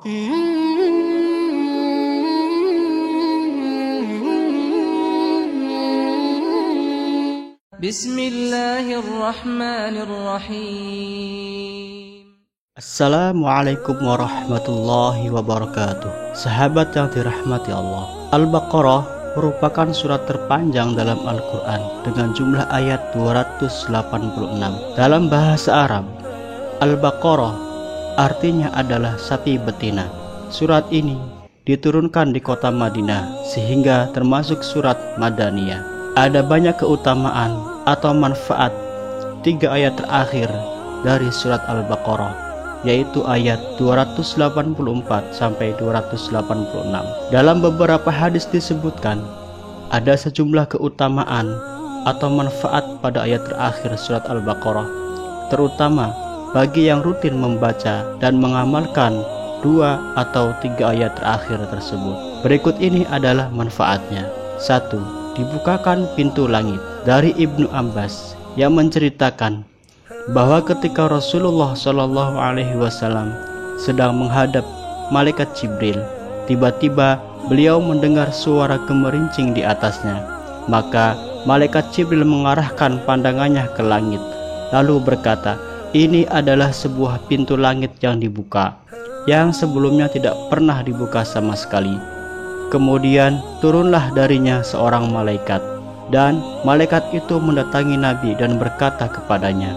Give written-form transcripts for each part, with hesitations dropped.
Bismillahirrahmanirrahim. Assalamualaikum warahmatullahi wabarakatuh. Sahabat yang dirahmati Allah, Al-Baqarah merupakan surat terpanjang dalam Al-Quran dengan jumlah ayat 286. Dalam bahasa Arab, Al-Baqarah artinya adalah sapi betina. Surat ini diturunkan di kota Madinah sehingga termasuk surat Madaniyah. Ada banyak keutamaan atau manfaat 3 ayat terakhir dari surat Al-Baqarah, yaitu ayat 284 sampai 286. Dalam beberapa hadis disebutkan ada sejumlah keutamaan atau manfaat pada ayat terakhir surat Al-Baqarah, terutama bagi yang rutin membaca dan mengamalkan 2 atau 3 ayat terakhir tersebut. Berikut ini adalah manfaatnya. 1. Dibukakan pintu langit. Dari Ibnu Abbas yang menceritakan bahwa ketika Rasulullah SAW sedang menghadap malaikat Jibril, tiba-tiba beliau mendengar suara gemerincing di atasnya. Maka malaikat Jibril mengarahkan pandangannya ke langit, lalu berkata, "Ini adalah sebuah pintu langit yang dibuka, yang sebelumnya tidak pernah dibuka sama sekali." Kemudian turunlah darinya seorang malaikat, dan malaikat itu mendatangi Nabi dan berkata kepadanya,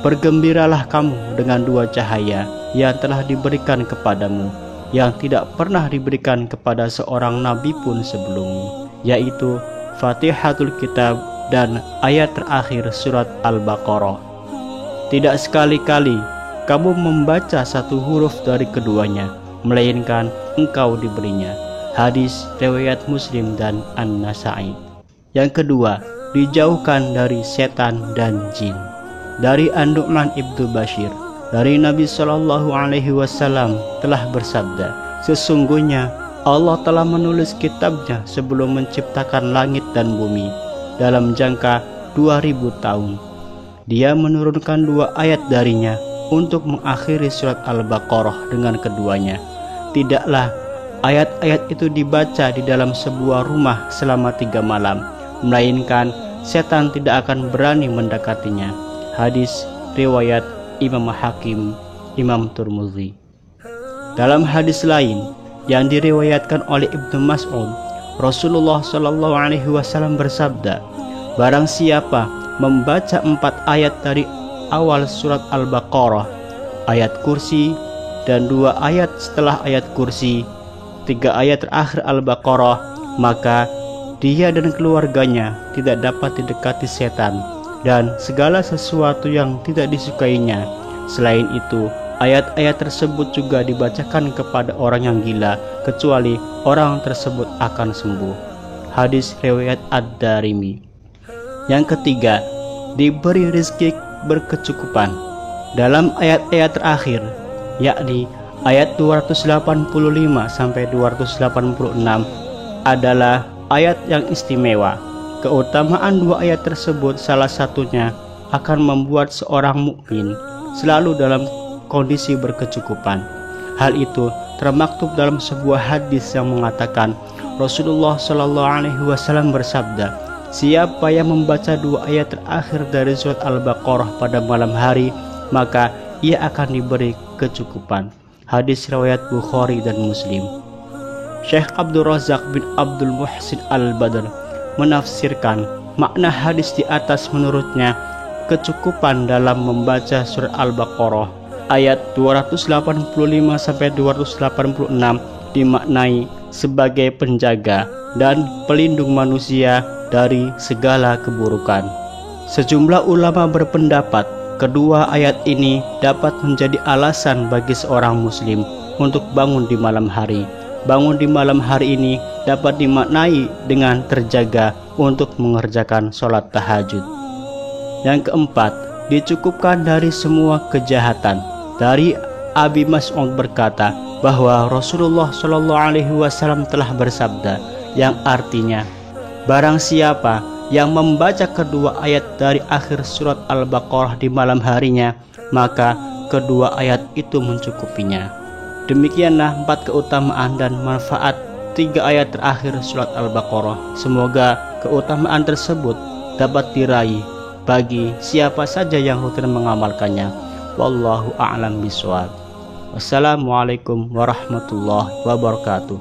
"Bergembiralah kamu dengan 2 cahaya yang telah diberikan kepadamu, yang tidak pernah diberikan kepada seorang nabi pun sebelummu, yaitu Fatihatul Kitab dan ayat terakhir surat Al-Baqarah. Tidak sekali-kali kamu membaca satu huruf dari keduanya, melainkan engkau diberinya." Hadis riwayat Muslim dan An-Nasa'i. Yang kedua, dijauhkan dari setan dan jin. Dari An-Nu'man Ibnu Bashir, dari Nabi SAW telah bersabda, "Sesungguhnya Allah telah menulis kitabnya sebelum menciptakan langit dan bumi dalam jangka 2000 tahun. Dia menurunkan 2 ayat darinya untuk mengakhiri surat Al-Baqarah dengan keduanya. Tidaklah ayat-ayat itu dibaca di dalam sebuah rumah selama 3 malam, melainkan setan tidak akan berani mendekatinya." Hadis riwayat Imam Hakim, Imam Tirmidzi. Dalam hadis lain yang diriwayatkan oleh Ibnu Mas'ud, Rasulullah SAW bersabda, "Barang siapa membaca 4 ayat dari awal surat Al-Baqarah, ayat kursi, dan 2 ayat setelah ayat kursi, 3 ayat terakhir Al-Baqarah, maka dia dan keluarganya tidak dapat didekati setan dan segala sesuatu yang tidak disukainya. Selain itu, ayat-ayat tersebut juga dibacakan kepada orang yang gila, kecuali orang tersebut akan sembuh." Hadis riwayat Ad-Darimi. Yang ketiga, diberi rezeki berkecukupan. Dalam ayat-ayat terakhir, yakni ayat 285 sampai 286 adalah ayat yang istimewa. Keutamaan 2 ayat tersebut salah satunya akan membuat seorang mukmin selalu dalam kondisi berkecukupan. Hal itu termaktub dalam sebuah hadis yang mengatakan Rasulullah SAW bersabda, "Siapa yang membaca 2 ayat terakhir dari surat Al-Baqarah pada malam hari, maka ia akan diberi kecukupan." Hadis riwayat Bukhari dan Muslim. Syekh Abdul Razak bin Abdul Muhsin Al-Badr menafsirkan makna hadis di atas. Menurutnya, kecukupan dalam membaca surat Al-Baqarah ayat 285 sampai 286 dimaknai sebagai penjaga dan pelindung manusia dari segala keburukan. Sejumlah ulama berpendapat kedua ayat ini dapat menjadi alasan bagi seorang muslim untuk bangun di malam hari. Bangun di malam hari ini dapat dimaknai dengan terjaga untuk mengerjakan sholat tahajud. Yang keempat, dicukupkan dari semua kejahatan. Dari Abi Mas'ud berkata bahwa Rasulullah SAW telah bersabda, yang artinya, barang siapa yang membaca kedua ayat dari akhir surat Al-Baqarah di malam harinya, maka kedua ayat itu mencukupinya. Demikianlah 4 keutamaan dan manfaat 3 ayat terakhir surat Al-Baqarah. Semoga keutamaan tersebut dapat diraih bagi siapa saja yang rutin mengamalkannya. Wallahu a'lam bishawab. Wassalamualaikum warahmatullahi wabarakatuh.